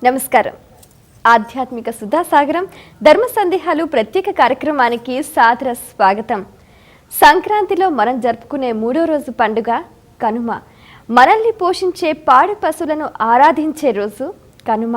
నమస్కారం. ఆధ్యాత్మిక సుధాసాగరం ధర్మ సందేహాలు ప్రత్యేక కార్యక్రమానికి సాదర స్వాగతం. సంక్రాంతిలో మనం జరుపుకునే మూడో రోజు పండుగ కనుమ. మనల్ని పోషించే పాడి పశువులను ఆరాధించే రోజు కనుమ.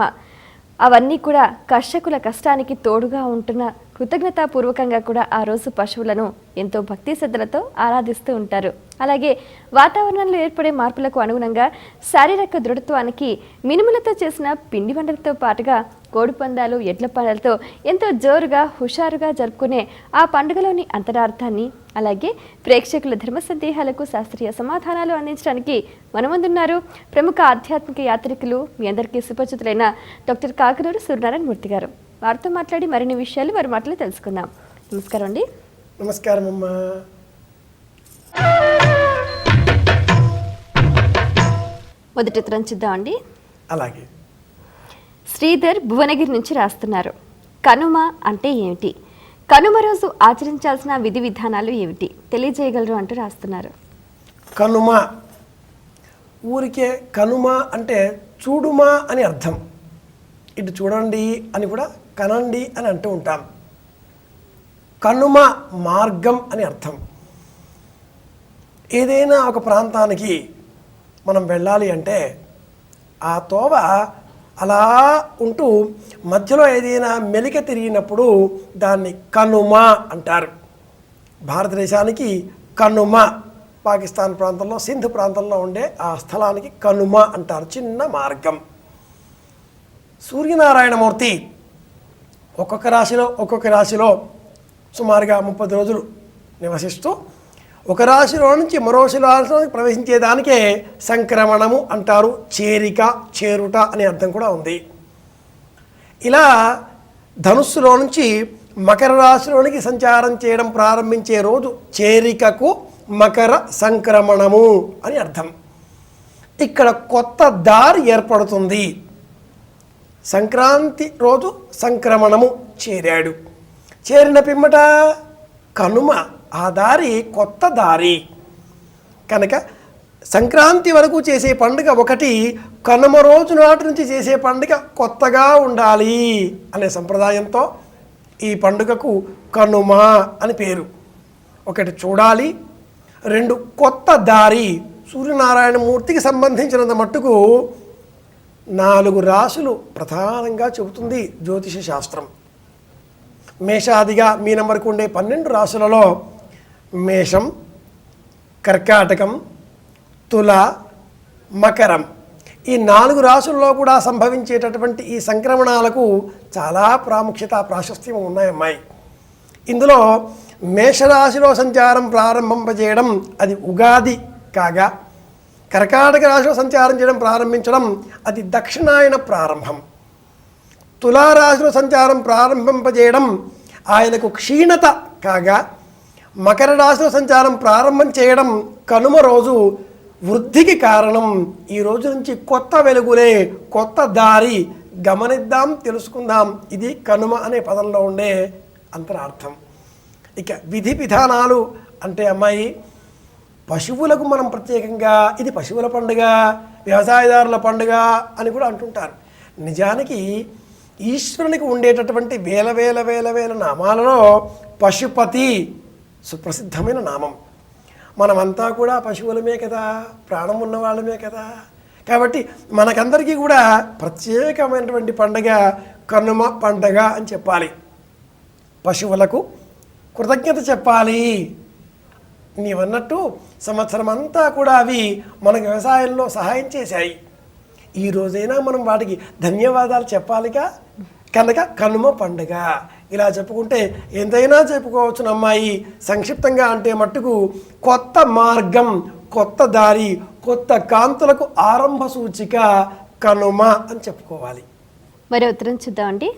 అవన్నీ కూడా కర్షకుల కష్టానికి తోడుగా ఉంటున్న కృతజ్ఞతాపూర్వకంగా కూడా ఆ రోజు పశువులను ఎంతో భక్తి శ్రద్ధలతో ఆరాధిస్తూ ఉంటారు. అలాగే వాతావరణంలో ఏర్పడే మార్పులకు అనుగుణంగా శారీరక దృఢత్వానికి మినుములతో చేసిన పిండి వంటలతో పాటుగా కోడిపందాలు ఎడ్ల పందాలతో ఎంతో జోరుగా హుషారుగా జరుపుకునే ఆ పండుగలోని అంతరార్థాన్ని అలాగే ప్రేక్షకుల ధర్మ సందేహాలకు శాస్త్రీయ సమాధానాలు అందించడానికి మన ముందున్నారు ప్రముఖ ఆధ్యాత్మిక యాత్రికులు, మీ అందరికీ సుపరిచితులైన డాక్టర్ కాకనూరు సూర్యనారాయణ మూర్తి గారు. వారితో మాట్లాడి మరిన్ని విషయాలు వారి మాటలు తెలుసుకుందాం. నమస్కారం అండి. నమస్కారం అమ్మా. మొదటి ఉత్తరం చూద్దామండి. అలాగే. శ్రీధర్ భువనగిరి నుంచి రాస్తున్నారు. కనుమ అంటే ఏమిటి? కనుమ రోజు ఆచరించాల్సిన విధి విధానాలు ఏమిటి తెలియజేయగలరు అంటూ రాస్తున్నారు. కనుమ ఊరికే కనుమ అంటే చూడుమా అని అర్థం. ఇటు చూడండి అని కూడా కనండి అని అంటూ ఉంటాం. కనుమ మార్గం అని అర్థం. ఏదైనా ఒక ప్రాంతానికి మనం వెళ్ళాలి అంటే ఆ తోవ అలా ఉంటూ మధ్యలో ఏదైనా మెలిక తిరిగినప్పుడు దాన్ని కనుమ అంటారు. భారతదేశానికి కనుమ, పాకిస్తాన్ ప్రాంతంలో సింధు ప్రాంతంలో ఉండే ఆ స్థలానికి కనుమ అంటారు. చిన్న మార్గం. సూర్యనారాయణమూర్తి ఒక్కొక్క రాశిలో సుమారుగా 30 రోజులు నివసిస్తూ ఒక రాశిలో నుంచి మరో రాశిలోకి ప్రవేశించేదానికే సంక్రమణము అంటారు. చేరిక, చేరుట అనే అర్థం కూడా ఉంది. ఇలా ధనుస్సులో నుంచి మకర రాశిలోనికి సంచారం చేయడం ప్రారంభించే రోజు చేరికకు మకర సంక్రమణము అని అర్థం. ఇక్కడ కొత్త దారి ఏర్పడుతుంది. సంక్రాంతి రోజు సంక్రమణము చేరాడు. చేరిన పిమ్మట కనుమ, ఆ దారి కొత్త దారి కనుక సంక్రాంతి వరకు చేసే పండుగ ఒకటి, కనుమ రోజు నాటి నుంచి చేసే పండుగ కొత్తగా ఉండాలి అనే సంప్రదాయంతో ఈ పండుగకు కనుమ అని పేరు. ఒకటి చూడాలి, 2 కొత్త దారి. సూర్యనారాయణమూర్తికి సంబంధించినంత మట్టుకు 4 రాశులు ప్రధానంగా చెబుతుంది జ్యోతిష శాస్త్రం. మేషాదిగా మీనం వరకు ఉండే 12 రాశులలో మేషం, కర్కాటకం, తుల, మకరం ఈ 4 రాశుల్లో కూడా సంభవించేటటువంటి ఈ సంక్రమణాలకు చాలా ప్రాముఖ్యత, ప్రాశస్త్యం ఉన్నాయమ్మాయి. ఇందులో మేషరాశిలో సంచారం ప్రారంభింపజేయడం అది ఉగాది కాగా, కర్కాటక రాశిలో సంచారం చేయడం ప్రారంభించడం అది దక్షిణాయన ప్రారంభం. తులారాశిలో సంచారం ప్రారంభింపజేయడం ఆయనకు క్షీణత కాగా, మకర రాశిలో సంచారం ప్రారంభం చేయడం కనుమ రోజు వృద్ధికి కారణం. ఈ రోజు నుంచి కొత్త వెలుగులే, కొత్త దారి గమనిద్దాం, తెలుసుకుందాం. ఇది కనుమ అనే పదంలో ఉండే అంతరార్థం. ఇక విధి విధానాలు అంటే అమ్మాయి, పశువులకు మనం ప్రత్యేకంగా ఇది పశువుల పండుగ, వ్యవసాయదారుల పండుగ అని కూడా అంటుంటారు. నిజానికి ఈశ్వరునికి ఉండేటటువంటి వేల వేల వేల వేల నామాలలో పశుపతి సుప్రసిద్ధమైన నామం. మనమంతా కూడా పశువులమే కదా, ప్రాణం ఉన్నవాళ్ళమే కదా. కాబట్టి మనకందరికీ కూడా ప్రత్యేకమైనటువంటి పండుగ కనుమ పండుగ అని చెప్పాలి. పశువులకు కృతజ్ఞత చెప్పాలి. నీవన్నట్టు సంవత్సరం అంతా కూడా అవి మనకు వ్యవసాయంలో సహాయం చేశాయి. ఈ రోజైనా మనం వాటికి ధన్యవాదాలు చెప్పాలిగా. కనుక కనుమ పండుగ ఇలా చెప్పుకుంటే ఎంతైనా చెప్పుకోవచ్చును అమ్మాయి. సంక్షిప్తంగా అంటే మట్టుకు కొత్త మార్గం, కొత్త దారి, కొత్త కాంతులకు ఆరంభ సూచిక కనుమ అని చెప్పుకోవాలి. మరో ఉత్తరం చూద్దామండి.